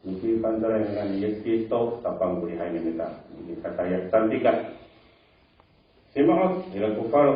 Mungkin pantaran dengan Yesus tapang buli hai nimita. Ini kata ayat cantikan. Simak, ila kufar.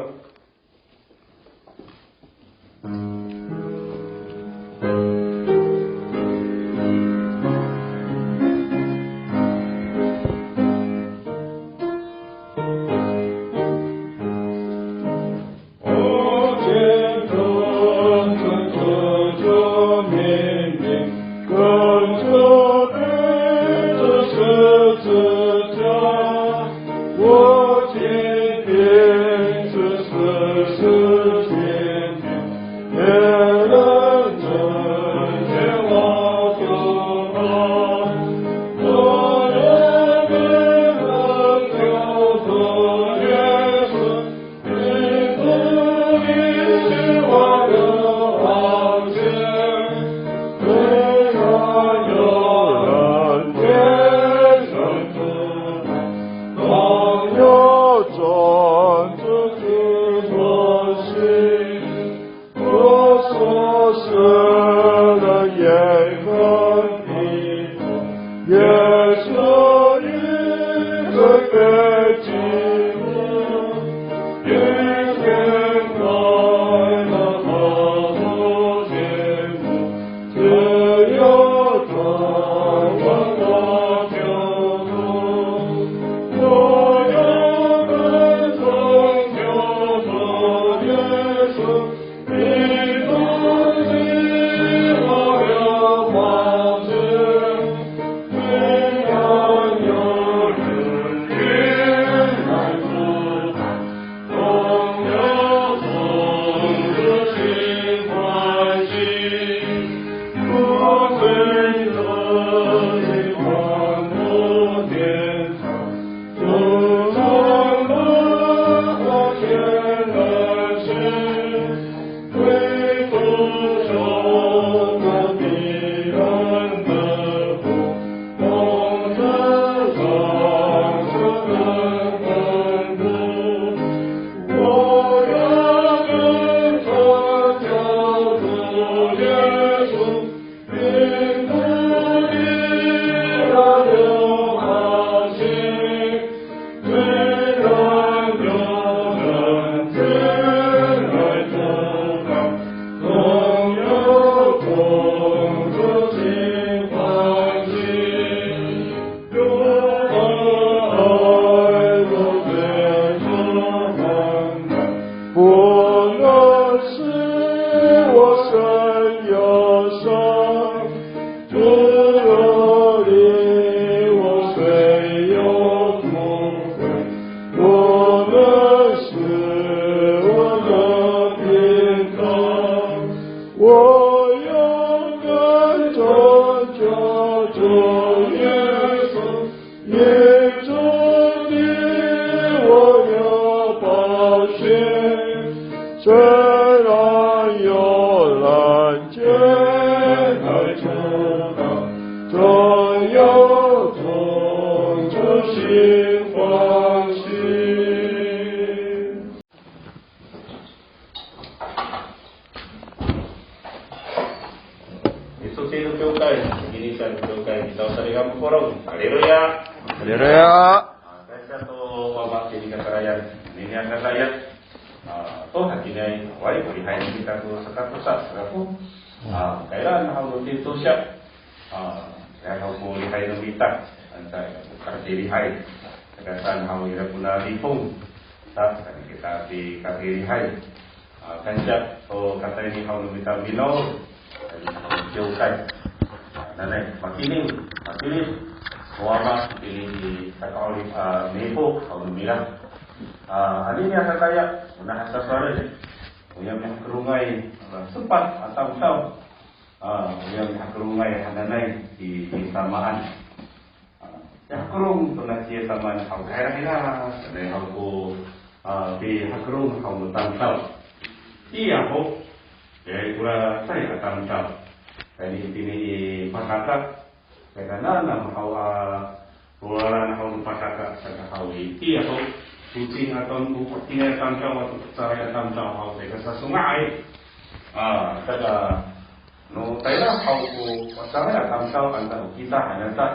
no tayo hau ko pasaya tamtaw anta kita hanata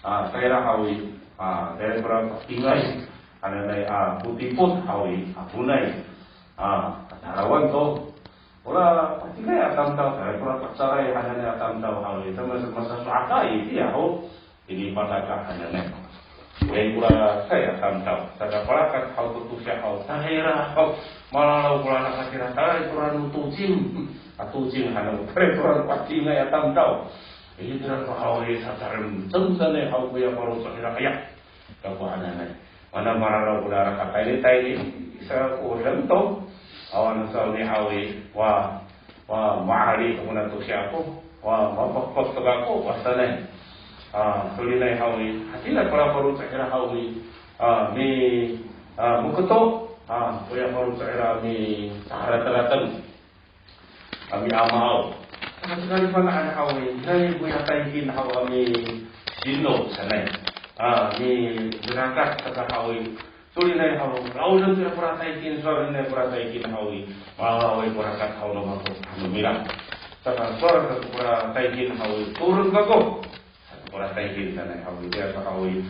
tayo hawi tayo kurang tingay ananay putiput hawi apunay katarawan to wala patingay atamtaw tayo kurang paksaray hananay atamtaw hawi masa suakai iya ho ini pataka hananay Wei pula saya tamtaw sada palakat hau tutusya hau tahira hau malalau pula nakatira tayo kurang tucing hanau tayo kurang patingay atamtaw ini tidak hawi sataran tensane hau kuya paru sakira kaya kapuhananay mana malalau pula nakatay tayo isa ulam to awan sa ni hawi wa mahari kemudian tusya ako wa mapakpot tagako wasanay tulinay hawi hatila para paru sakira hawi mi mukuto kuya paru sakira mi saharat-haratan mi amaw sekali pa na hawi nay kuya tayhin hawi dino sanay mi berakat sa hawi tulinay hawi laulan kuya para tayhin suarinay para tayhin hawi mahawi berakat hawi namako mira saka suara para tayhin hawi turun kako para tayhin sanay hawi dia sa hawi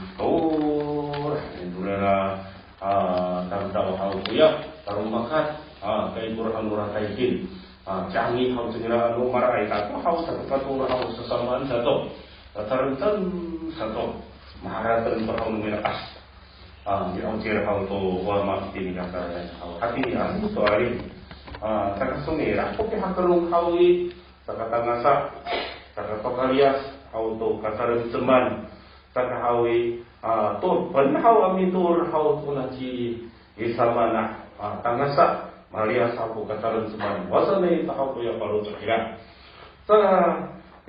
dulala tamtaw hawi kuya tarong makat kay burhan mura tayhin canggih hawi segera maray kako hawi sa kapatura hawi sa samaan sato tarantan sato maharatan pa hawi minakas yung sira hawi to wama tinigakaran hawi hati niya ito arin saka sumira ko pihakarong hawi sa katangasa sa kapakarias auto kataran teman saka hawi tur panhaw ami tur haw tuna ci isamana tangasa maria sapu kataran teman wasanay tahaw ko ya paru sakira sa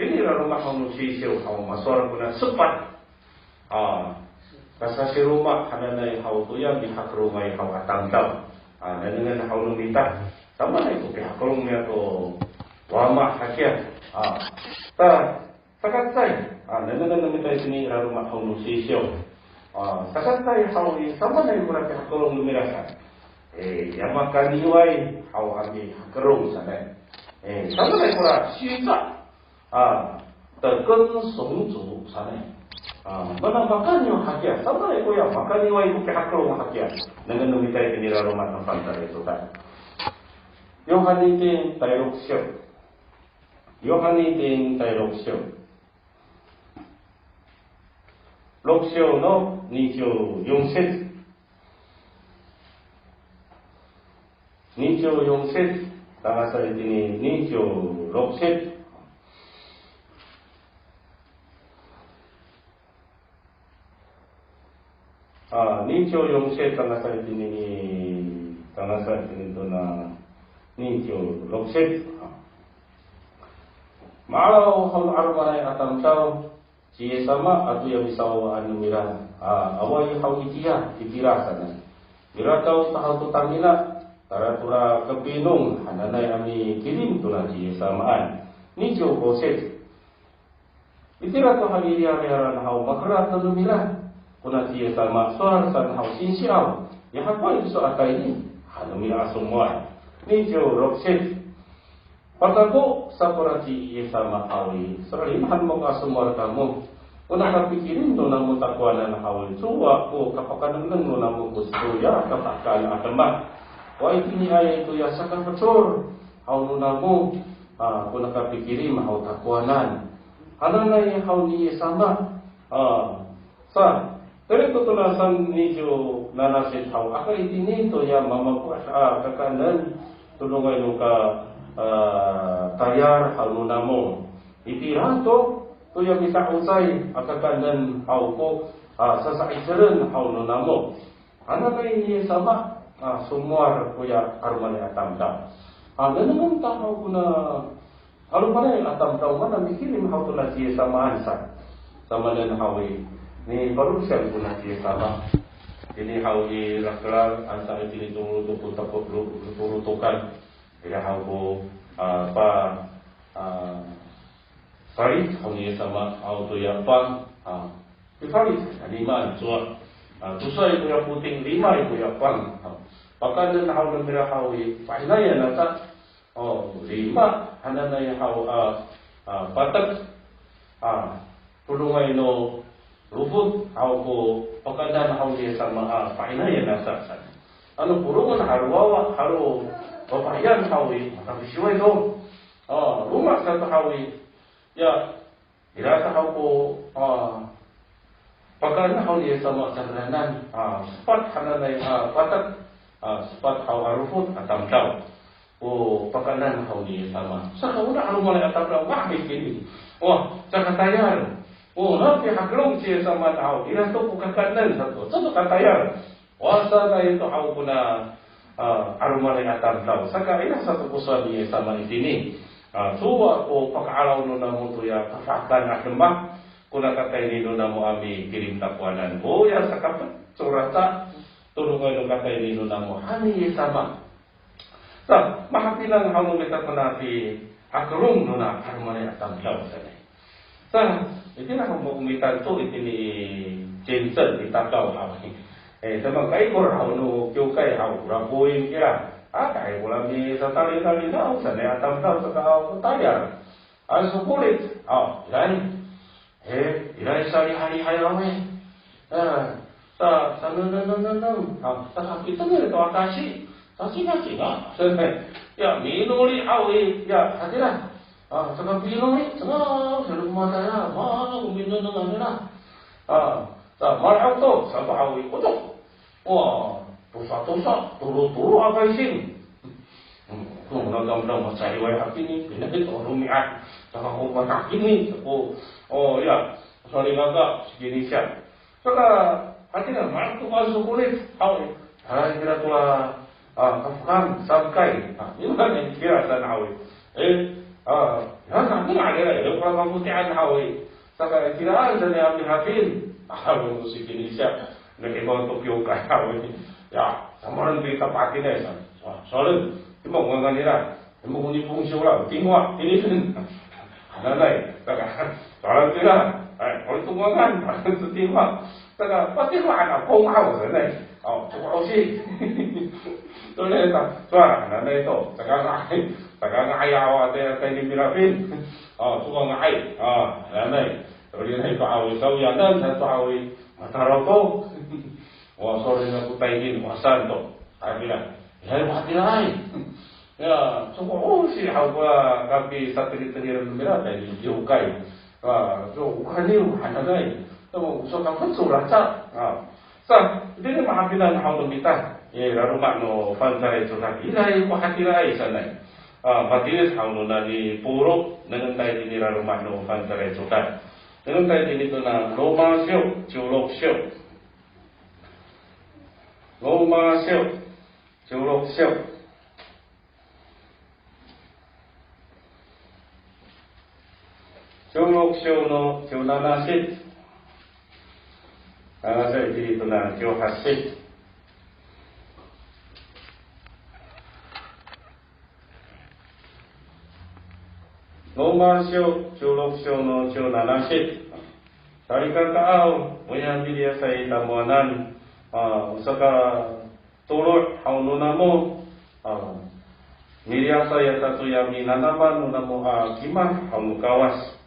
ini rumah haw si siu haw maswara kuna sepat kasa si rumah hananay haw to ya bihak rumay haw atamtaw nanengan haw lumita tama na ito pihakarong niya to wama hakya sakatay nanengan namin tayo sini rumah haw si siu sakatay hawi sama na yung mura pihakarong lumirasa yama kaniway haw ami hakarong sanay sama na yung mura sisa terken songzu sanay mana makan yung hakya sama na yung makaniway yung pihakarong hakya nanengan namin tayo sini rumah ng pantay ito tayo Yohanitin Tairoksyo Yohanitin Tairoksyo Loksyo no Nicho Yongset Nicho Yongset Tangasal ini Nicho Lokset Nicho Yongset Tangasal ini ito na Nicho Lokset Maalaw haw armanay atamtaw siya sama atu yang misaw mira away haw itira sana mira taw tahaw to tamina taratura kepinung hananay ami kirim to na siya samaan nicho koset itira to haliya haw makra to mira kuna siya sama suar san haw sinsiaw ya hapoy so atay ni hanumira asumwa nicho rokset patago sa porati sama hawi salihan mo ka sumar kamu una kapikirin no nang mutakwanan hawi suwa ko kapakanan no nang gusto ya kapakan atama wa ini ay ito ya sa kapacor haw no namo kuna kapikirin haw takwanan hananay haw ni sama sa pero tutunasan niyo nanasit haw akay dinito ya mamapuas kakanan tulungan no ka tayar haluna mo itirato to yung bisa usay akakanan haw ko sa saisiran haluna mo ano kay niya sama sumuar kuya armani atamta ganun tao ko na ano pa rin atamta man na mikilim haw to na siya samaan sa manan hawi ni barusyan ko na siya sama ini hawi lakral asa itini turutukan ila hawo farid hawi sama auto yang pang farid lima jua tusay ko yang puting lima ko yang pang pakanan hawo mira hawi pahinaya nata lima hananay batak tulungay no rubut ko pagkadaan niya sa mga painayan nasa ano purungan haruwawa haru papayan makabisyuay do rumah sa tahawi ya irasa ko pagkadaan niya sa mga sandanan sepat hananay batak sepat arufut atam daw pagkadaan niya sama sa kauna mulai atam daw kini sa katayan nanti haklong siya sa mataw, irasto ko kakanan sa katayan. Wasa na ito ako ko na arumalay atam daw. Saka sa tukusan niya sa manitini. Suwa ko pakaalaw no na mo tuya kafakan at lembak. Kung nakatay nino na mo ami kirim tapuanan. Ya sa kapat, surata. Tulungan no katay nino na mo. Hani sama. Sa mahapilang halumitat mo natin haklong no na arumalay atam daw. Sa iti na kung makumitan to, iti ni Jensen, itakaw hawin. Sama kay ko raw no, kyo kay haw, rabuin kira. Kaya ko lang ni sa tali-tali na, sanay atam daw sa kaya. Sukulit. Yan. Ilay sa hari-hari raw sa nanananang. Sa kapitan nila ito, akashi. Kasi nga. Ya, minuli hawi. Ya, hati na. Saka pinong ni, sa lumata na, guminon ng ano na. Sa maraw to, sa bahawi ko to. Tusa-tusa, turo-turo akaisin. Kung nagdamdam masariway akin ni, pinagit o rumiat. Saka kung matakin ni, ya, sorry nga ka, sige siya. Saka, hati na, maraw to ka sukulit. Ay, kira to kafkam, sabkay. Yun ba na kira sa nawi. Nanti ada yang kalau putihan hawi, saka kiraan sa niya hapin, mo si Kinisya, nag-ibang Tokyo ka hawi. Ya, samaran di tapakin na yan. Soalnya, mo nga nila, mo kung ipong siya tingwa, tinisin. Nanay, saka, soalnya sila, kalau tunggangan, sa tingwa, saka, pati ko anak, kung hawa sa nay. Suka si. Tuloy ito, suara, nanay ito, saka ayaw at tayo ni Mirafin. Suka nga ay, nanay. Tuloy na ito away sa uyanan, sa ito away mataraw to. Sorry na po tayo din, masan to. Sabi na, pati na ay. Suka, siya ko kapi sa tiri-tiriran ng Mira, tayo ni Yukay. Ukaniw, hanagay. Suka pa surat sa. Hindi na makapilan ako lumita. Laruma no fansare sudah ilai pakatirai sanai. Patilis ako na ni puro nangantay din ni laruma no fansare sudah. Nangantay din ito na Roma siyo, Chulok siyo. Roma siyo, Chulok siyo. Chulok siyo no Chulanasit. Sa ito na Kyohasit. Lomasyo, Chulokyo no Chunanasit. Sarikataaw, Muyan Bilya sa itamuanan, Usaka Tulot, Haununa mo, Miryasa Yatatuyami Nanaman, Unamo Kimah, Haunukawas.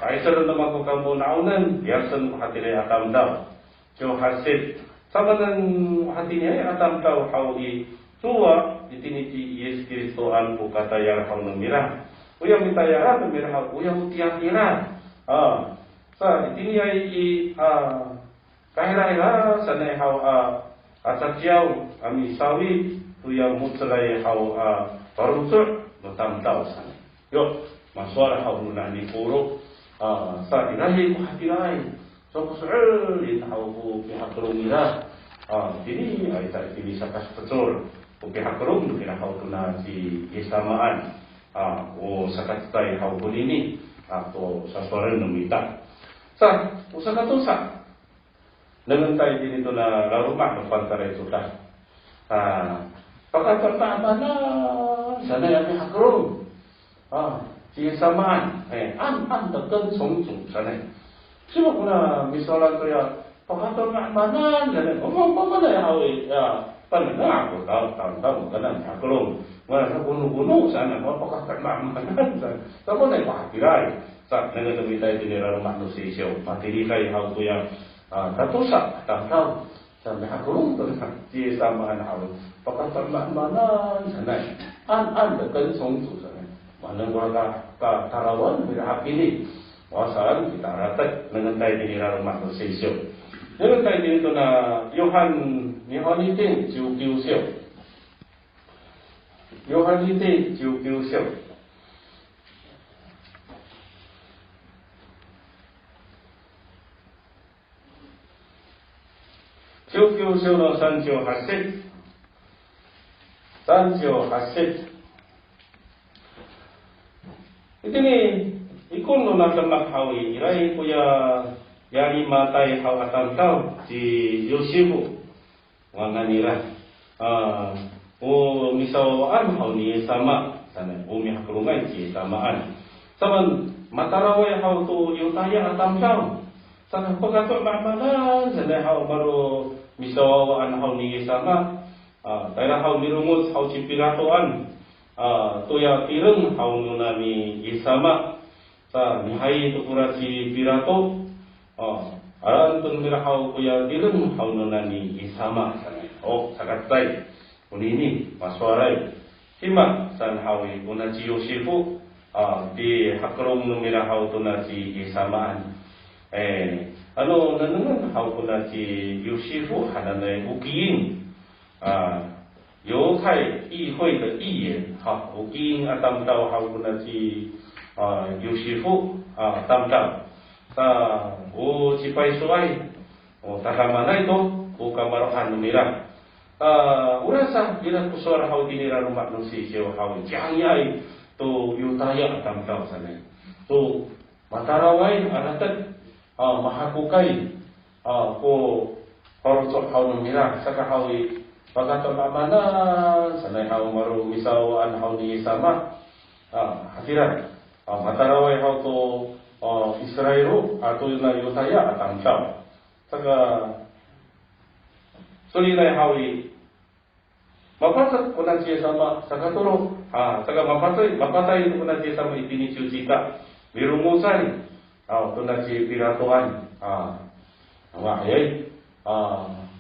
Ay sa rin naman ko kamo naunan, Yasan Hatire Atam daw. Kyohasit. Sama ng Hatine Atam daw, Hauli Tuwa, Itiniti Yes Kiristoan po katayar Haunumira. Uyang mitayara ng mirahal, uyang tiyang-tira. Sa itiniyay kahira-hira sa naihaw asatyaw, amisawi, uyang mutsalay haw parutsur, matamtaw sa nai. Yo, maswara haw muna ni puro. Sa inahi ko hatinay. So kusul, itahaw ko pihakrong nila. Ini ay sa itini sa kaspatsor. Kung pihakrong, pinahaw ko na si isamaan. Sa katitay hawpun ini atau sasaran numita. Sa usa katusa. Nangantay din ito na laruma ng pantaray suta. Pagkatartaan na sana yung hakrong. Siya samaan. An dagdag sungsung sana. Sino ko na misalan ko ya pagkatartaan na sana. Umang pamanay hawi. Panenga ako taon-taon kanan hakulong. Wala sa puno-puno sana mapakakamanan sa mo na pakiray sa nagagamitai dinira rumah no sisyo matilikai hau kuya tatusa taw sa hakulong to na si samaan hau pakakamanan sana an dekat songsu sana manang wala ka tarawan berhapili wasan kita ratat nangantai dinira rumah no sisyo. Jangan tayo dito na Yohanitin, Jiu-Kiu-Siyo. Yohanitin, Jiu-Kiu-Siyo. Jiu-Kiu-Siyo no Sanjiyo Hasit. Sanjiyo Hasit. Ito ni, ikon no nagdamak hawi, iray kuya yari matai hau atam tau si Yosifu wanganira misawaan hau ni sama sana umi hakrungai si samaan saman matarawai hau tu yutaya atam tau sana pagatot mamalan sana hau baru misawaan hau ni sama daerah hau mirungus hau cipiratoan tu ya tireng hau nunami isama sa nihai tu kurasi pirato aran mirahaw kuya direng haw nunani isama sakatay unini maswaray hima san hawi una si Yosifu di hakrong mirahaw to na si isamaan nanungan haw kuna si Yosifu hananay ukiin有开议会的议员ukiin atam taw haw kuna si Yosifu tam taw cipay suay takamana ito kamarohan numira urasa bilang kusura hau dinira rumah nung sisiyo hau jangiyay to yutaya atam tau sana to mataraway aratat mahakukay ko horosok hau numira saka hau pagaton amana sana hau maru misawaan hau ni sama hasiran mataraway hau to Israel atau na yutaya atam tau saka sulinay hawi mapasat ko na siya sama saka turo saka mapatay ko na siya sama ipinichusika mirungusan ko na siya piratuan ayay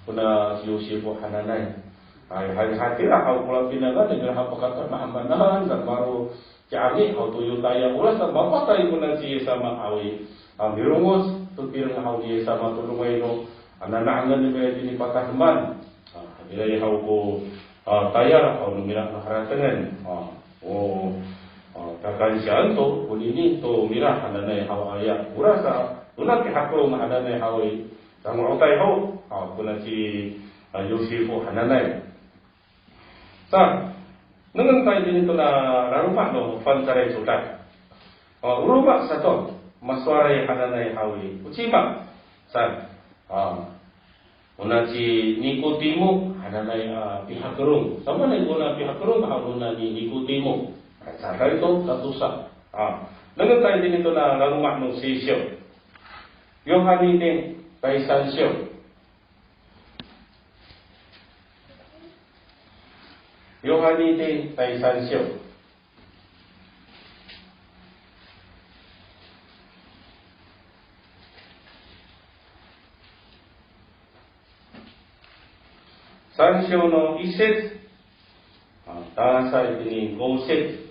ko na si Yosifu hananay ay hati hau pulang pinaga dengan hapakatan mahamanan dan baru Cari hau tu yutaya ulas tak mapatay ko na siya sama awi mirungus tu pirang hau dia sama tulungay no ananangan ni kaya dini patahman ilay hau ko tayar hau numirang nakaratangan takan siya to kunini to mirah ananay hau ayak urasa unat kihakrong ananay hau sang utay hau kuna si Yosifu ananay sa nungan tayo din ito na rumah no pansaray sudan uruma sa to maswaray hananay hawi uchima san una si Nicodemo hananay pihakrong sama na una pihakrong hauna ni Nicodemo saka ito tatusa nungan tayo din ito na rumah no sisyo Yohanitin kay Sansyo Yohanitin kay Sansyo Sansyo no iset tasa ini goset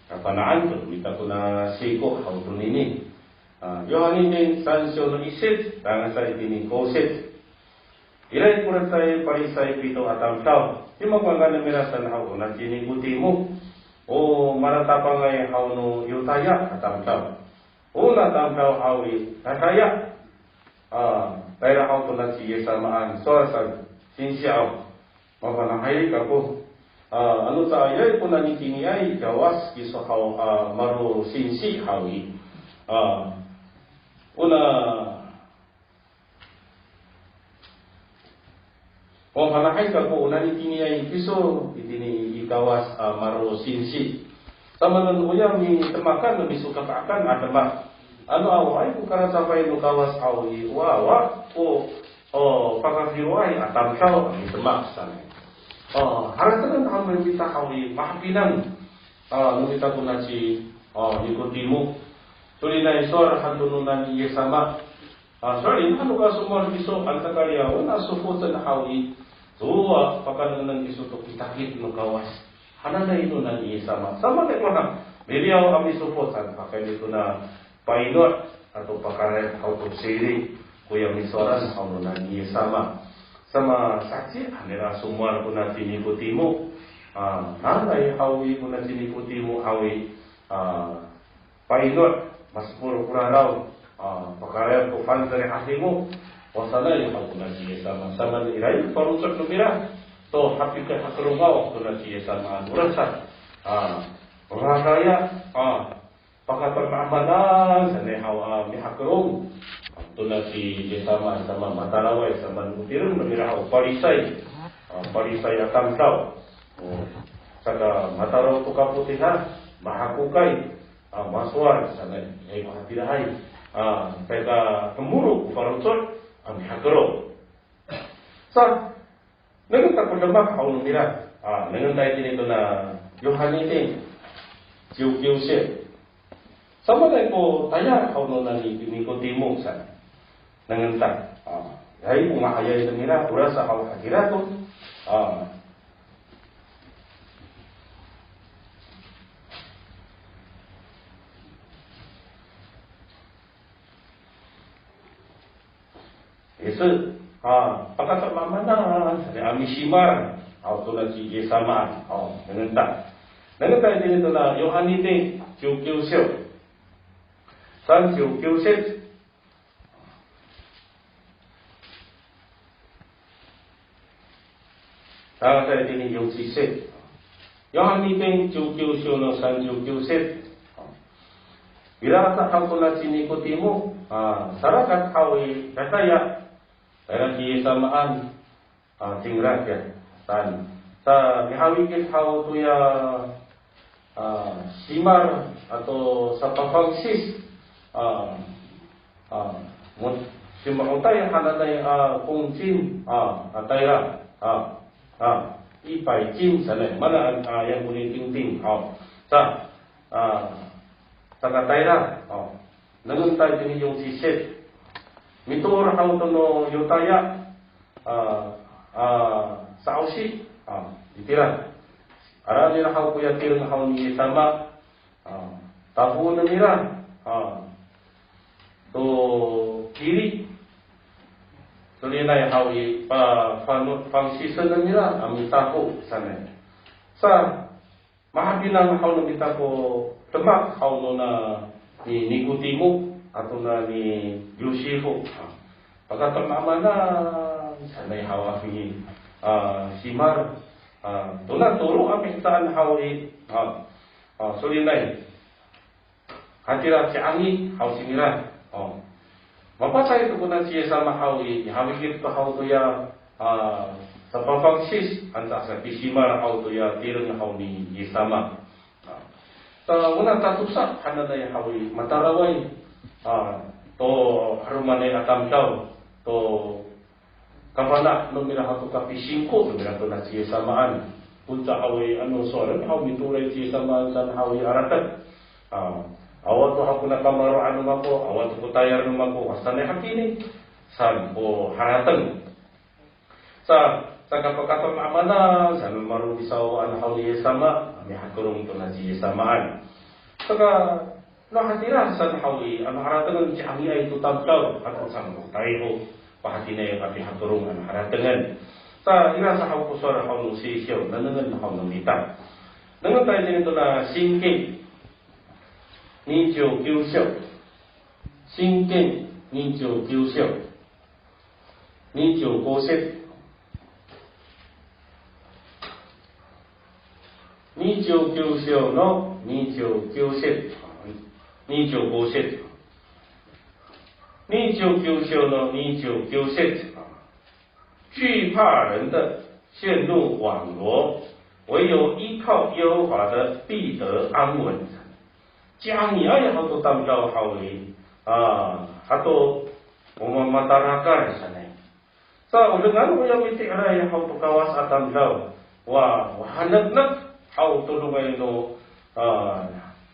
kapanaan to mita ko na siko hawton ini Yohanitin Sansyo no iset tasa ini goset ilay pura tayo parisay pito atam tao di magmagana mirasan hau na siniguti mo o maratapang ay hau no yutaya atam tao o natam tao hawi nataya tayo hau to na siya samaan soasan sinsiyaw mapanahay ka po ano tayo po nanitiniyay gawas kiso hau maru sinsi hawi una o hanahay ka po unani tiniyay piso itini ikawas maro sinsi sama nun uya mi temakan mi suka akan adama ano aw ay ko karasapay no kawas awi wa ko pagkasiway at tamsaw ang itamaksan. Haratan ang membita hawi mahapinan numita ko na si Nicodemo. Suli na isor hantununan ni Yesama. Sorry, ano ka sumor iso ang takarya wala sufutan na hawi. Suwa pakanan iso to kitakit no kawas. Hanan na ito na ni Yesama. Sama na ko na beriyaw kami sufutan pakai dito na painot atau pakaret auto siri kuya misoran hantununan ni Yesama. Sama saksi hanira sumar ko na si Nicodemo. Nanay hawi ko na si Nicodemo hawi painot mas pura-pura raw pagkaya ko fan dari hati mo wasana yung ako na siya sama ni Iray parusak numira to happy ka hakrungaw ko na siya sama urasa pagkaya pagkatamaamanan sa nehaw mi hakrung to na si sama mataraway sama nutirun numira ako parisay atang tao saka mataraw to kaputihan mahakukay maswar sana ay mahatidahay peka kemuru farusot ang hagro sa nagta ko damak haun mira nagantay din ito na Yohanite Jiu-Jiu-Se sama na ko taya haun na ni Nicodemo sa nagantay ay umahayay ito mira ura sa hagirato Yesus, pagkatamaman sa Amishimar, tulad si Yesama, nanganta. Nanganta din ito na Yohanite, Jiu-Jiu-Se. San Jiu-Jiu-Se? Nanganta din ni Jiu-Jiu-Se. Yohanite, Jiu-Jiu-Se no San Jiu-Jiu-Se. Bila sa tulad si Nicodemo, sarakat hawi kataya Kaya kisamaan tingrat ya tan sa mihawikit haw tuya simar atau sa pagpagsis simangutay hanatay kungcim atayra ipay cim sanay mana yang kuning ting sa katayra nanguntay din yung sisit Mitur haw to no yutaya sa ausi itira arali ra haw kuya tirang haw ni sama tabu na mira to kiri sulinay haw i pangsisan na mira amitaho sana sa mahabilang haw no mitako temak haw no na ni Nicodemo atau na ni Yosefo pagkatama na sanay hawa ni simar tula turo ang taan hawi sulinay hatira si angi haw simira mapasay ito kunan siya sama hawi hawigit to haw to ya sa pagpagsis ansa sa pisimar haw to ya tirang haw ni Yesama una tatusa hanay hawi mataraway to harumane atam daw to kapana numira hato kapisingko numira to na siya samaan punta hawi soran haw mituray siya samaan san hawi aratan awat to ako na kamaro mako awat ko tayar mako asanay hakini san o haratan sa kapakaton amana san maru isaw an hawi sama mi hakurong to na siya samaan saka hatira sa hawi ang haratangan si ami ay tutamtaw at usang tayo pahati na yung ating haturong ang haratangan sa ina sa haw kusor haw nung sisyaw nanangan haw nung mita nangan tayo din ito na singking ni Jiu-Jiu-Se singking ni Jiu-Jiu-Se ni Jiu-Jiu-Se ni Jiu-Jiu-Se no ni Jiu-Jiu-Se29呢，29惧怕人的陷入网罗，唯有依靠耶和华的必得安稳。将你爱好都当到好为，hato mamatarakan sanay. Sa ulengan mo yung iti aray how to kawas atam daw. Hanap how to lumay no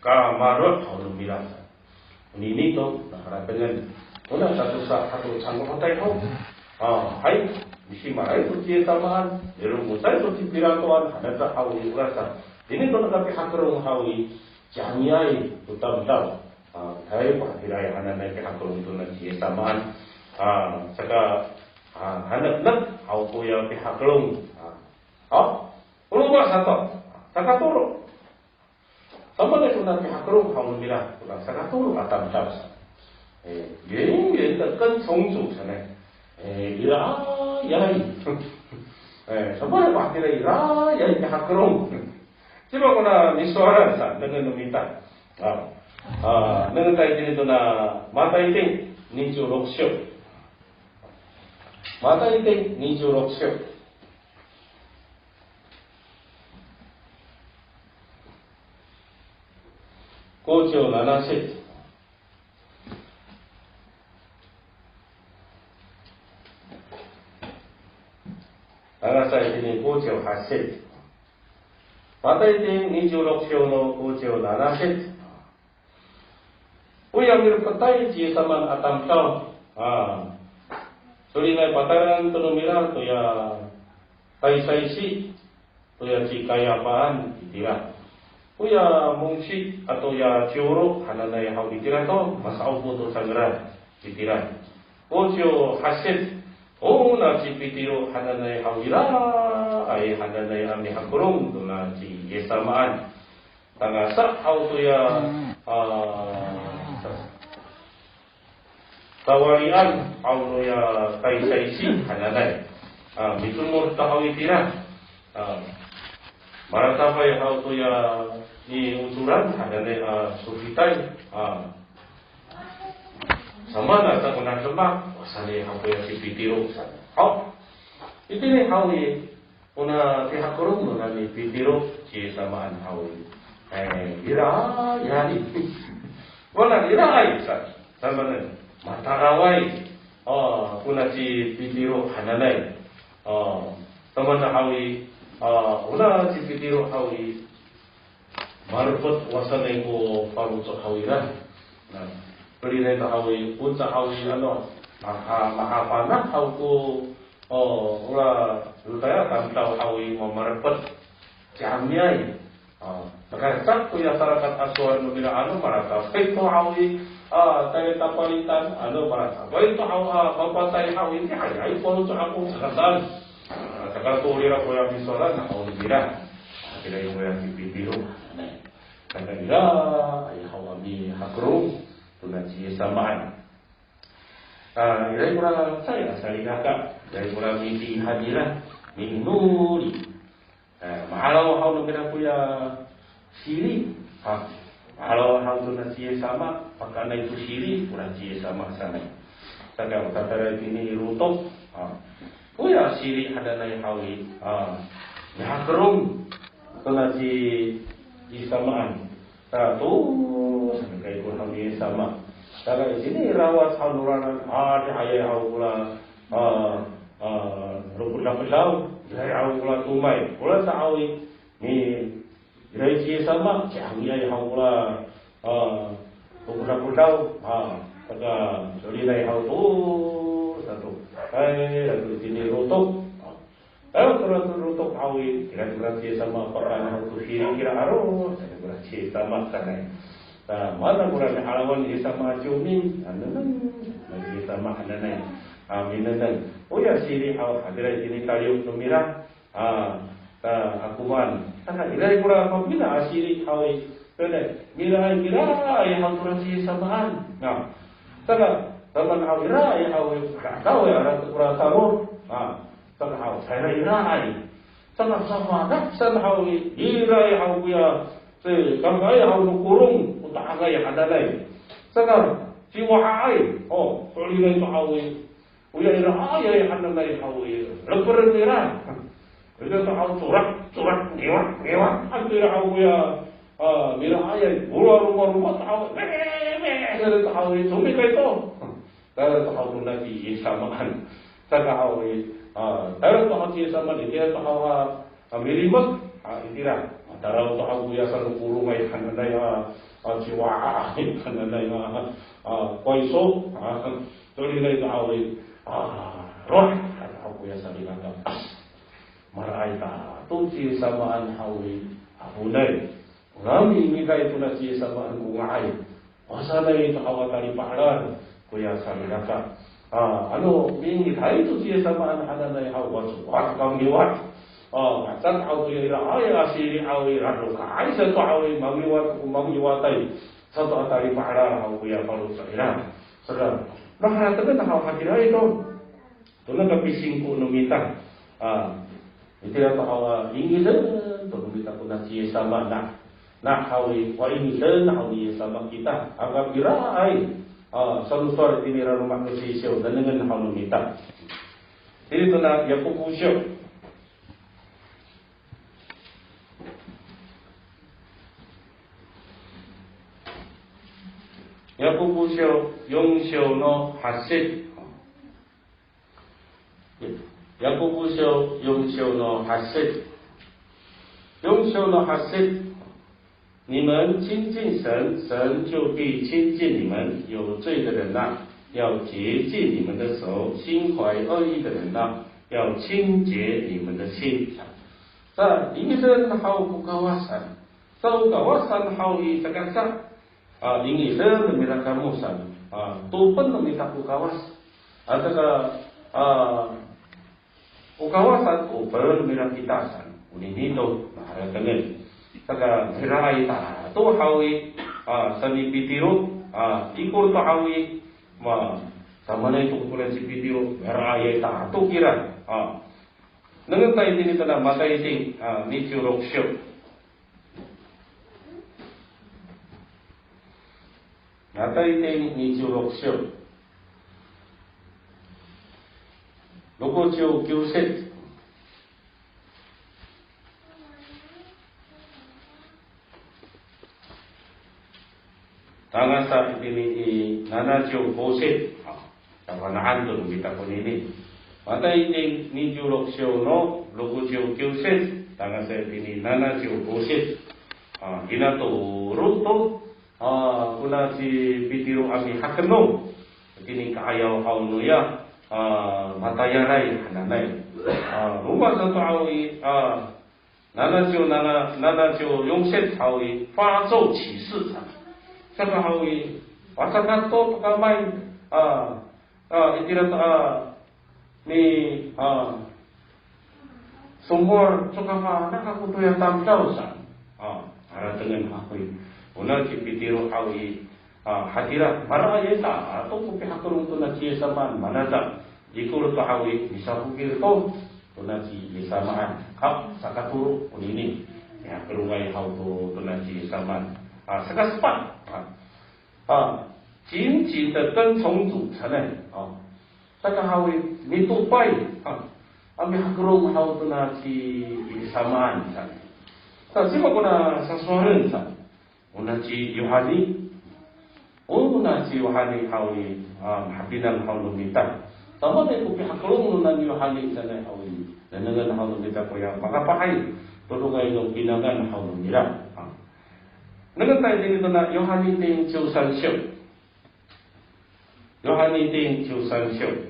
kamarot how lumilasa. Uninito nakaratangan. Una satu sa ato sang kotay ho. Hay misi maray to siya tamaan. Pero musay to si piratuan hanap how urasa. Ini to nakapihakrong hawi jamiay utam daw. Tayo pakatiray hananay pihakrong to na siya tamaan. Saka hanap how ko yung pihakrong. Ulo ba sa to? Sakatulog. Sama na ito na pihakrong how lumila. Sakatulog atam daw. Yun kan songsu sana. Yay. Sama na pakatiray yay pihakrong. Siapa ko na misuaran sa dengan numita. Dengan tayo dito na mataiting ninju roksyo. Mataiting ninju roksyo. Gojo 7節。長さいにgojo 8節。Mataiting 26章の57節。Uyang patay si saman atam tao. Sulinay pataran to numira to ya kaisaysi to ya si kayapaan itira. Uya mungsi atau ya ciuro hananay hau itira to masau po to sangra itira. Ojo haset na si pitiro hananay hau ira ay hananay ami hakurong to na si yesamaan. Tangasa hau to ya tawarian hau ya kaisaysi hananay. Mitumur tahaw itira. Maratapay hau to ya ni usuran hananay sufitay. Sama na sa kunang lemak, wasali hau ya si pitiro. Ito ni hau una pihak kurung no ni pitiro si samaan hau. Ira yani. Wala ira ay sama na mataraway. Una si pitiro hananay. Teman na hawi una si pitiro hawi marupot wasanay ko paruso hawira. Beli na ito hawi punsa hawi makapanak haw ko ula lutaya tamtaw hawi marupot jamyay. Nakasak ko ya sarakat aswar no bila marata. Ito hawi tayo tapalitan marata. Ito papatay hawi ni ay po sa ako sakatan. Sakatulira ko yung bisoran na kaulira. Kaya yung yung pipipiro. Kaya ay hawami hakrong tulad siya samaan. Ilay mo na saya salinaka. Ilay mo na miti hadira. Minuri. Mahalaw haw na pinakuya siri. Mahalaw haw na siya sama. Pagka na ito siri, tulad siya sama sana. Saka matataray pinirutok. Kuya siri ada na hawi. Hakrong tulad si samaan. Tuh sampai ko hawi sama. Saka sini rawat haluranan di hayay haw pula ruput na pelaw. Ilay haw pula tumay. Pula sa hawi ni ilay si sama. Si hawi ay haw pula ruput na pelaw. Saka sulinay haw satu. Lalu sini rutok. Kalau rutok hawi, kira-kira siya sama pakan hau tu siri kira arus, kira siya sama kanay. Mana kurang halawan siya sama cumi, siya sama kanay. Minanan. Ya siri hau hadirai sini kalium tumira. Akuman. Saka ilai kurang pambina siri hawi. Kena mira yang hau kurang siya samaan. Saka teman awira yang awi kau ya orang kurang tahu. Saka hau saya irai. Saka sama nak san hawi irai hau ya. Kamai hau kurung utak agai yang ada lain. Saka jiwa ai. Solilai tu hawi. Uya irai yang ada lain hawi. Leperan irai. Itu tu hau surat gewak. Antara hau ya mira ai rumah tahu. Itu hawi sumi kai tu. Kalau tahu nanti samaan. saka hawi tayo to hati sama di dia to hawa milimak itira taraw to hawu ya sa puro may kananay chiwa kananay koiso tuloy na ito hawi roh hawu ya sa bilangga maray ta tunsi samaan hawi hunay ngami ngikay ito na siya samaan kungay wasanay ito hawa tali pahalan kuya sa bilangga mingi tayo to siya samaan hananay hawa suwat kang liwat San awi rahay asiri awi rado kai sa to awi mangiwatay sa to atari pahalan hawi ya paru sa ila sada nakatagan na hawa hatiray ito tulang kapising ko numita itira to hawa ingilan to numita ko na siya sama na hawi wa ingilan na hawi sama kita agak biray salusor tinira rumah nusisyo dan dengan hawa numita dito na yapupusyo Yakubusyo Yongsyo no Hasid Yakubusyo Yongsyo no Hasid Yongsyo no Hasid 你们亲近神，神就必亲近你们。有罪的人呐，要洁净你们的手；心怀恶意的人呐，要清洁你们的心。Sa ingisan hau kawasan, sau kawasan hau I tagasa. Ingisan namira kamusan, tupan namita kawas. Ataka kawasan upan namira kitasan. Uninito mahalagangan. Saka hirai ta to hawi sani pitiro ikor to hawi samana itu kulan si pitiro hirai ta to kira nangan tayo din ito na matay ting nichurokshyo matay ting nichurokshyo lokocho kyuset Tangasa ini nanasyo boset kawanaan doon kita ko nini matay ting nijuroksyo no logosyo kyuset tangasa ini nanasyo boset hinaturo to kuna si pitiro ami hakno ini kaayaw haunuya matayaray hananay rumah sa tawi nanasyo yongset tawi fazou起市场saka hawi wasakan to pakamay itira ni sumur sukama nakakutuya tamdaw sa ara dengan hawi una kipitiro hawi hadira maraya ta ato ko pihakurong to na siya saman manasa ikuro to hawi bisa hukir to una si samaan kap sakaturo unini ya kerungay haw to na siya saman saka sepat紧紧的跟从组成的saka hawi nito pay ami hakurong haw to na si samaan sa sima ko na sa suwaran sa una si Yohani hawi habinan haw lumita tama na ko hakurong na ni Yohani sa na hawi nanangan haw lumita ko ya makapahay tulungay ng pinangan haw lumita Nagan tayo din ito na Yohani ting Chiusansyo. Yohani ting Chiusansyo.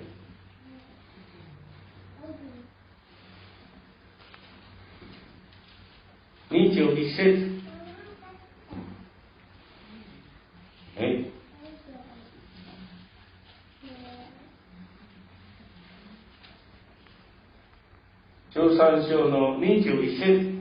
Ni Chiu Iset. Chiusansyo no ni Chiu Iset.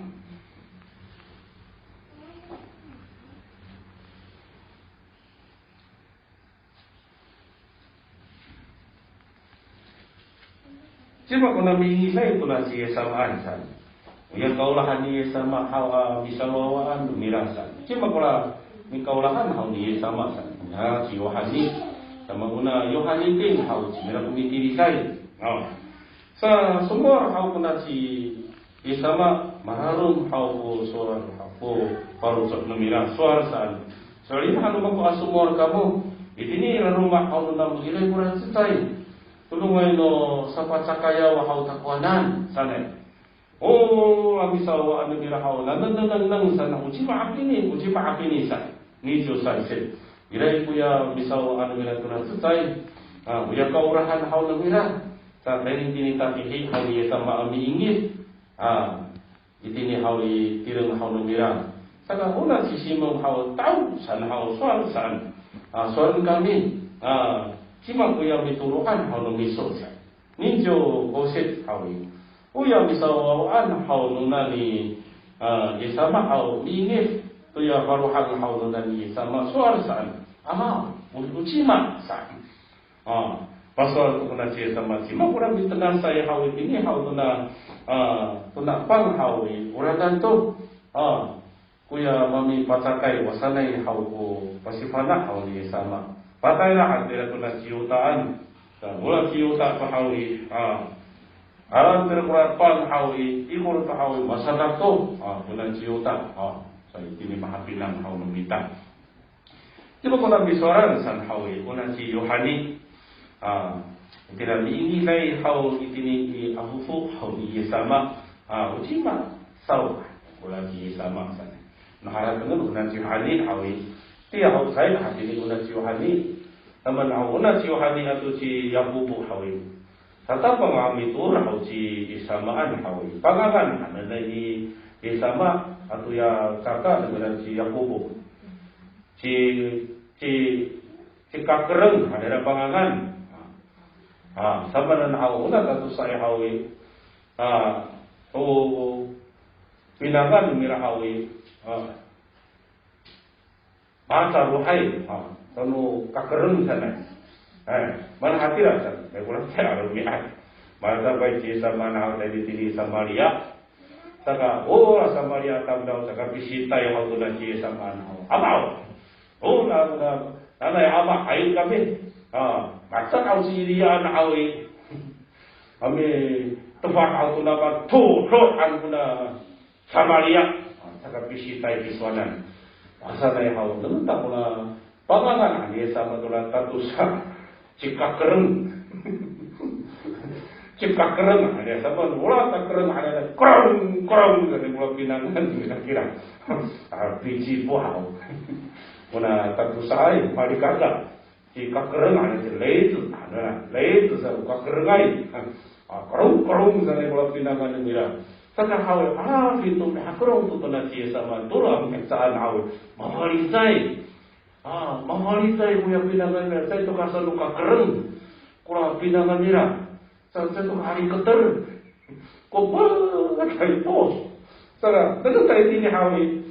Siapa ko namingilay ito na siya samaan san. Uyang kaulahan niya sama hawa bisawawaan lumirasan. Siapa ko na may kaulahan hawa niya sama san. Si Yohani sama una Yohani din hawa simira kumitirisay. Sa sumor hawa ko na si isama maharong hawa ko suar ko parusot lumira suar san. So rin hano ko asumor kamo. Itini rumah hawa na magilay ko na sitay. tulungan no sa patsakaya wahau takwanan sana. Oh, ami sawa ano mirahau nanang sana uji maakini sa nijo sanse. Irai kuya misawa ano mira tuna susai. Uya kaurahan hau na mira. Sa training tinita kihi hau ye sama ami ingit. Itini hau i tirang hau na mira. Saka una sisimong hau tahu san hau soal san. Soal kami. Cima kuya mituruan hau na miso siya. Nijo goset hau i. Uya misawaan hau nuna ni isama hau ingit. Tuya baruhan hau nuna ni isama soal san. Ucima san. Pasal ko na siya sama cima kurang ditenan saya hau ini hau tuna pang hau i. Uradan to. Kuya mami patakai wasanay hau ko pasifana hau ni isama. Patay na hadira ko na siyutaan. Mula siyuta pa hau i. Alam terkuat pan hawi, ikur tu hawi masalah tu, bulan ciuta, saya ini mahapilang hawi meminta. Jika kuna bisuaran san hawi, kuna si Yohani, tidak diingilai hawi ini di ahufu hawi sama, ucima sau, bulan si sama sana. Nah harap dengan kuna si Yohani hawi, dia hawi saya hati ini kuna si Yohani, teman hawi kuna si Yohani atau si Yakubu hawi. Tata pengami tu rahau si isamaan hawi. Pangangan ada di isama atau ya kakak dengan si Yakubu. Si kakereng ada pangangan. Sama dengan hawi na tatu saya hawi. Pinangan mira hawi. Masa ruhai. Tanu kakereng sana. Mana hati rasa, saya kurang saya ada lihat. Mana baik sama nak dari sini Samaria, saka Samaria tahu saka bisita yang aku dah sama nak. Abau, nana yang abah air kami. Macam kau Syria nak awi, kami tempat aku nak rohan guna Samaria, saka bisita biswanan. Asal yang aku tak pula pangangan ni sama tulah tatusan. Cipka kereng, ada sama ulah tak kereng ada kereng dari pulau Pinangan kira-kira, biji buah, mana tak usah mari kagak, cipka kereng ada leit saya buka kerengai, kerung dari pulau Pinangan kira, sekarang hawa itu kerung tu nasi sama tulang kesan hawa, Mamalisay kuya pinangan nila. Saya tu kasar luka kereng. Kurang pinangan nila. Saya tu hari keter. Kau kayak pos. Saya dengan saya ini hawi.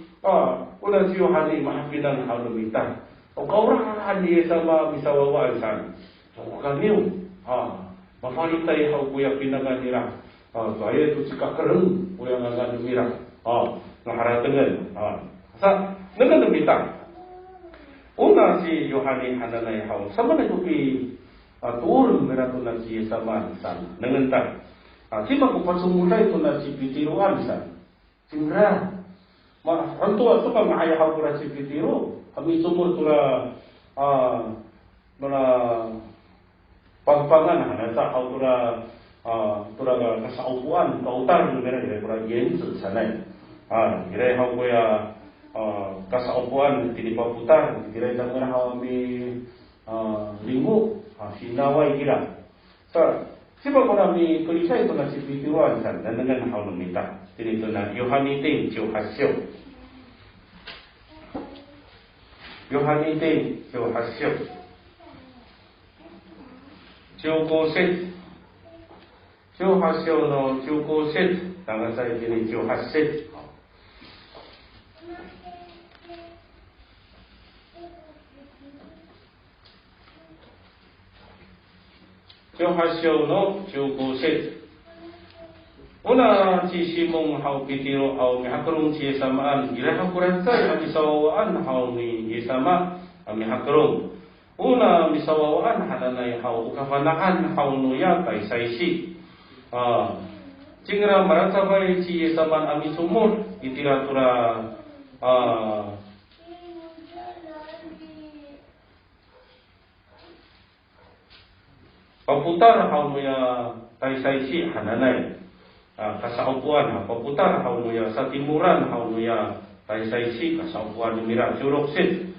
Udah siu hari mah pinang hawi minta. Kau orang dia sama bisa wawasan. Bukan niu. Mamalisay hawi kuya pinangan nila. Saya tu cika kereng kuya ngangan nila. Nahara dengan. Sa dengan minta. Una si Yohani hananay haw sama na tupi turun meratu na si sama san nengentan. Si magpasumulay to na si Pitiruan san. Singra. Anto ato pa maaya haw pura si Pitiro. Kami sumul tura pagpangan hanasa haw tura kasaupuan kautar mera dire pura yen sanay. Dire haw kuya kasaupuan di paputar kira dah merah kami linggu sinawai kira. Siapa orang ni tulisai tu nasi Pitiruan san dan dengan hal meminta. Jadi tu nak Yohani Ting Ciu Hasio. Yohani Ting Ciu Hasio. Ciu Goset. Ciu Hasio no Ciu Goset. Tangan saya jadi Ciu Haset. Hasyo no Goset. Una si Simong hau Pitiro hau mihakrung si samaan ila hakuran saya misawaan hau ni sama mihakrung. Una misawaan hadanay hau ukafanaan hau nuya kay saisi. Cingra marasa bay si samaan ami sumur itiratura paputar haunuya taisaisi hananay kasaupuan paputar haunuya sa timuran haunuya taisaisi kasaupuan numira Juroksit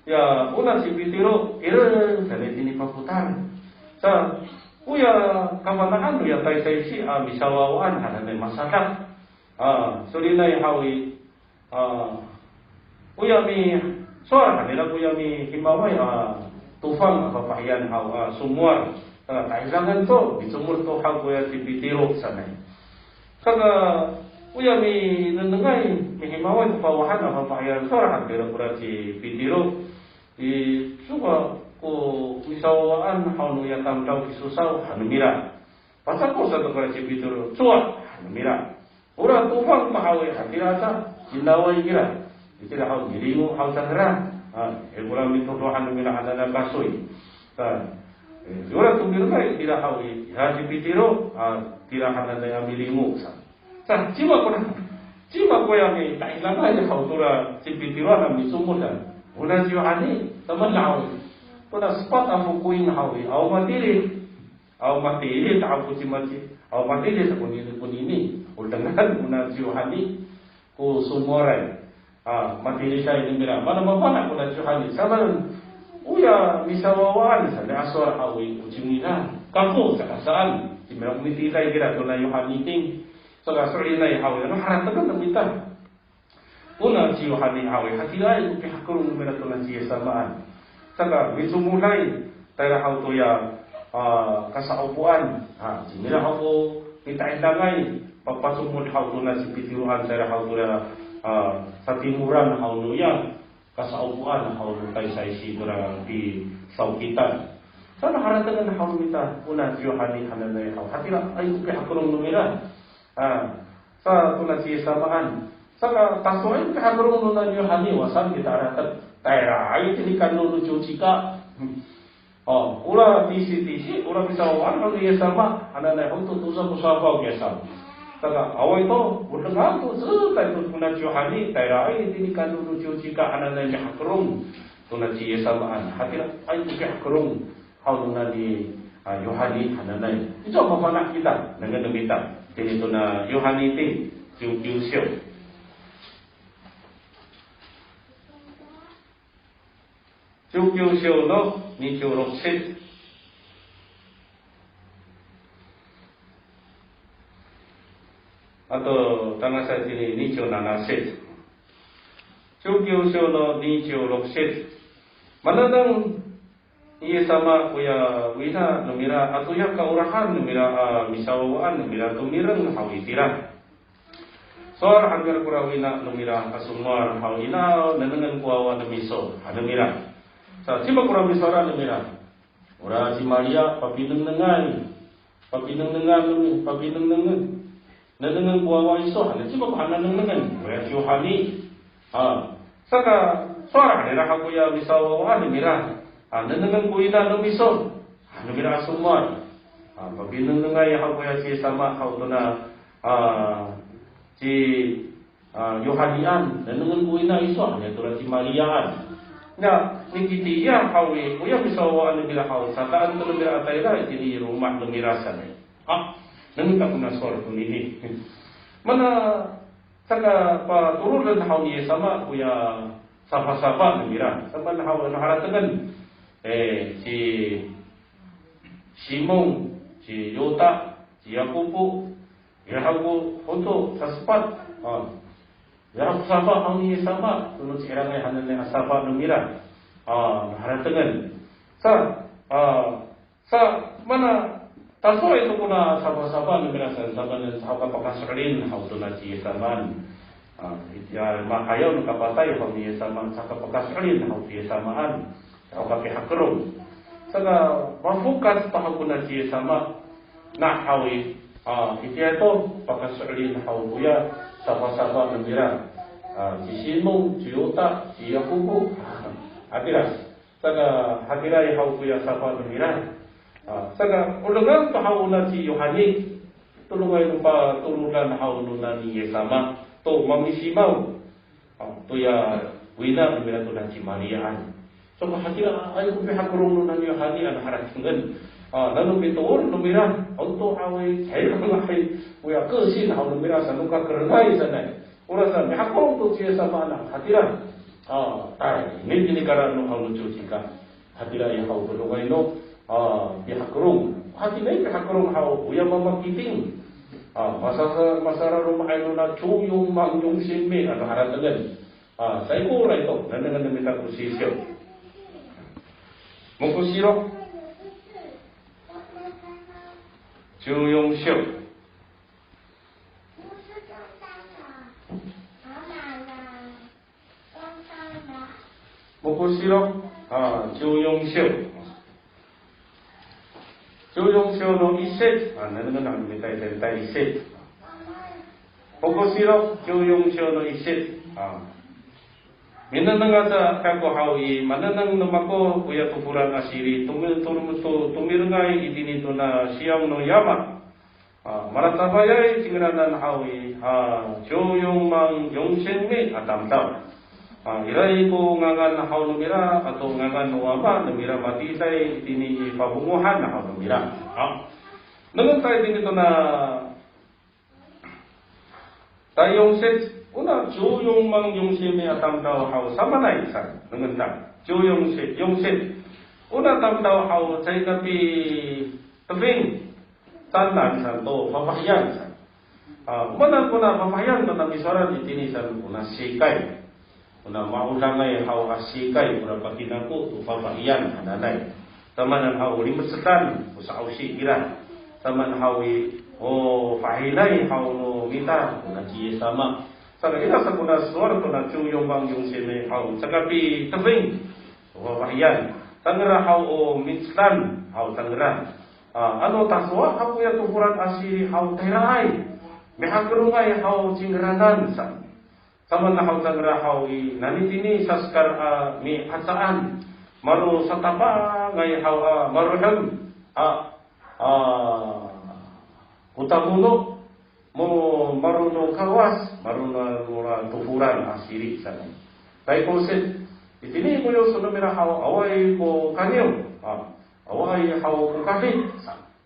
ya una si Pitiro iren kanitini paputar sa uya kamanaan ya taisaisi misawawaan hananay masadak sulinay hawi uya mi suara kanila uya mi himaway tufang papahiyan haw sumuar kailangan to bisumur to haw kuya si Pitiro sanay kaga uya mi nangay mi himaway papawahan papahiyan suara kanila pura si Pitiro suka ko misawaan haw nuya tamtaw kisusaw hanumira pasako sa to kaya si Pitiro suwa hanumira ura tufang pahaway hatirasa jinaway gira itila haw gilingo haw sangra ura mitodo hanumira hanana basoy ura tumbirna itila haw si Pitiro tila hanana milingo sa cima ko yang tailangan haw tura si Pitiro na misumudan una jiwani taman law tura spot ang kuing hawi aw matili taw ko si mati aw matili sa kunini udangan una jiwani ko sumoray matili siya inimira mana mapana ko na jiwani saman uya misawawan sa asor hawi ujimina kako sa kasaan si merong mitilay gira to na Yohani ting so kasori na hawi ano haratagan ng mita una si Yohani hawi hatilay upihakurong numera to na siya samaan saka misumulay tayo haw to ya kasaupuan simila haw ko itaindangay pagpasumul haw to na si Pitiruan tayo haw to ya sa timuran haw to ya kasaupuan haw to tayo sa isidura di saukitan sana haratagan haw mita una si Yohani hananay haw hatila ay upihakurong numera sa to na siya samaan saka tasoy kaharong na Yohani wasan kita ratat taira ay tinikan no jika ura tisi ura bisa wan kalau dia sama ana untuk tusa musafau biasa saka awai to udengan to setai to kuna Yohani taira ay tinikan no jika ana na hakrung to na siya samaan hatira ay hakrung hauna di Yohani hananay ito mapana kita dengan demikian jadi to na Yohani ting kiu Jugyo no ni Juroksit atau tanah saya sini ni Nanasit Jugyo no ni Juroksit mana dang iya sama kuya wina numira atau ya kaurahan numira misawaan numira tumirang hawitirah soar hampir kurawina numira kasumar hawina nanangan kuawa namiso hanumira sa sima kurang bisara numira ura si Maria papinengan nanangan kuawa iso hana sima ko hananangan ura si Yohani saka soar hanira hakuya misawa numira nanangan kuina numiso hanumira asumar papinengan hakuya si sama hautuna si Yohanian nanangan kuina iso hana tura si Mariaan na nikitiya hawi kuya bisawa numira haw sataan to numira atayla itini rumah numirasan nangita ko na sor kunini mana saka pa turulan haw niya sama kuya sapa numira sama na haw naharatagan si Simon si Yota si Yakubo yahago honto sa spat Yang sahabat haw niya sama tunod si irangay hanan na sahabat numira haratagan sa mana taso ito ko na sahabat numira sa sahabat pakasulin haw to na siya saman itya makayaw ng kapatay haw niya saman sa kapakasulin haw siya samaan haw kapihakrong saka mafukas pa haw na siya sama na hawi itya ito pakasulin haw kuya sahabat numira si Simon, si Yota, si Yakubo atiras saka hatiray haw kuya sahabat numira saka ulangan pa haw na si Yohani tulungan pa tulunan haw na ni sama to mamisimaw to ya wina numira to na si Mariaan so hatira ay ko hakurong na ni Yohani ang haratangan namun betul lumira untuk awal saya mengakai punya kesin awal lumira sanuka kerenai sana orang sana hakong tu cia sama anak hatiran ini karena awal cucikan hatiran yang awal berdoa ino pihak kerung hatiran pihak kerung awal punya mama kiting masalah rumah ino na cuyung mangyung sinmi atau harap dengan saya kurang itu dan dengan minta kusisyo mengkusiro 주용식 먹고 싫어? 주용식 주용식은 이셋 나는 건 아닙니다. 일단 이셋 먹고 싫어? 주용식은 이셋 Minang nga kako hawi mananang namako kuya tufuran asiri tumirengai idinito na siyang no yama maratabayay tingiranan hawi joyong mang yongsenmi atamtaw iray ko ngangan haw numira atau ngangan nuwama numira matitay idini pabunguhan na haw numira nangan tayo dinito na tayong set una 조용 mang 용심에 아담다오 하오 사마나이 산 능은다 조용셋 용셋 una tamdaw haw saya napi tebing tanan san to papahiyan san mana kuna papahiyan na namisaran itinisan kuna sikay kuna maulangay haw asikay kuna pakinako to papahiyan nanay taman haw limesetan usa ausi ira taman hawi fahilay haw no mita kuna ji sama Saga ina sa kuna suara kuna chuyong bang yung sine haw sagapi tebing papahiyan tangra haw minslan haw tangra ano taswa haw ya tuhuran asiri haw terai mehagrungay haw jingranan sama na haw tangra haw nanitini saskar mi hatsaan maru satapa ngay haw maruham utamuno mo maruno kawas maruno tuhuran asiri sana kay koset itini mo yo suno mira haw away ko kanyo away haw ko kahit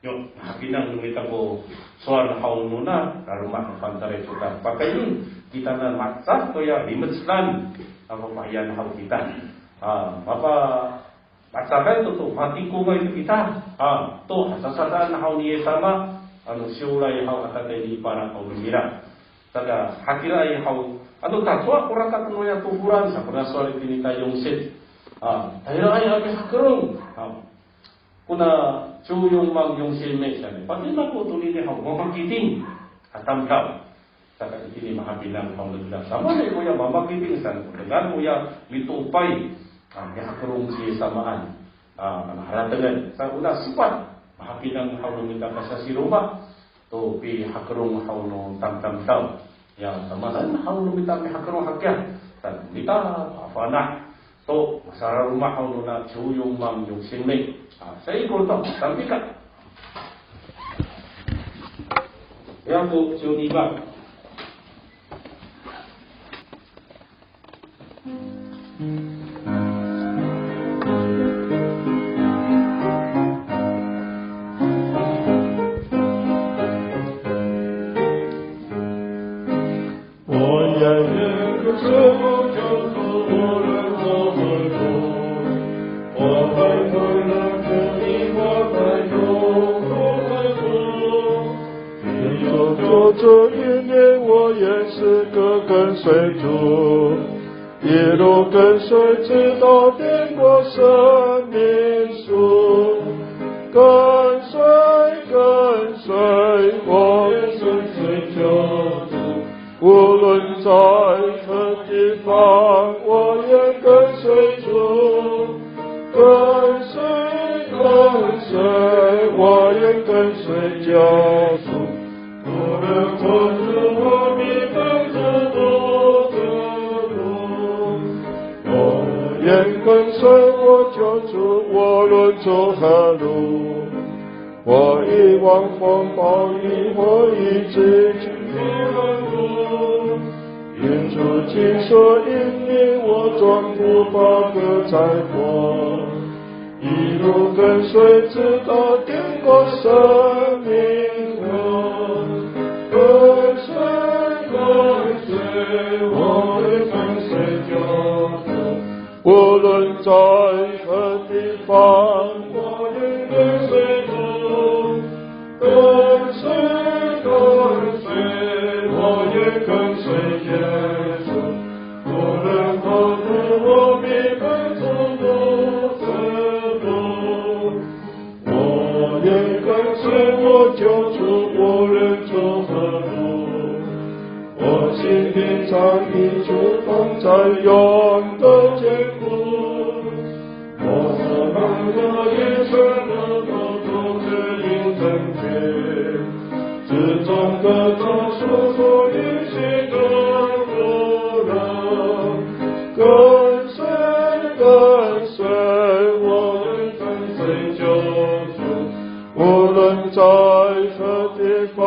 yo hakinang lumita ko suar haw nuna karuma pantare suka pakayin kita na matsa to ya limetslan ang papayan haw kita apa matsakan to mati ko ngay kita to hasasadan haw niya sama siulay haw atatay di para haw lumira taga hakiray haw tatwa kuraka tunoya tuhuran sa kuna suar itini tayong set tahiray abi hakrong kuna chuyong mang yung silme sana pati na po tuloy ni haw mamakiting atamkaw taga itini mahabilang haw nagda sama na kuya mamakiting sana dengan kuya mitupay hakrong siya samaan haratangan sa una sifat mahapilang haw lumita ka sa siruma to pi hakrong haw no tam taw ya tamanan haw lumita pi hakrong hakya tan kita afana to masara rumah haw no na chuyong mang yung sinme sa ikol to tampi ka ya po juniba这一年我也是个跟随主，一路跟随直到变过生命树，跟随我跟随救主，无论在何地方，我也跟随主，跟随我也跟随救主。无论何时我迷跟着我的路，我愿跟随我救主，无论走何路。我已望风暴雨，我已知去何路。愿主紧锁引领我，壮不把歌在我。一路跟随直到天国生命河，跟随我会跟随救主，无论在何地方，我也跟随主，跟随，我也跟随耶稣，无论何处我必跟从主之路，我也跟随我救主，无论走何路，我心平常一处放在永的坚固，我所望的也是能够主指引正确，至终的救赎所应许的路人，跟随，我跟随救主，无论在何地方。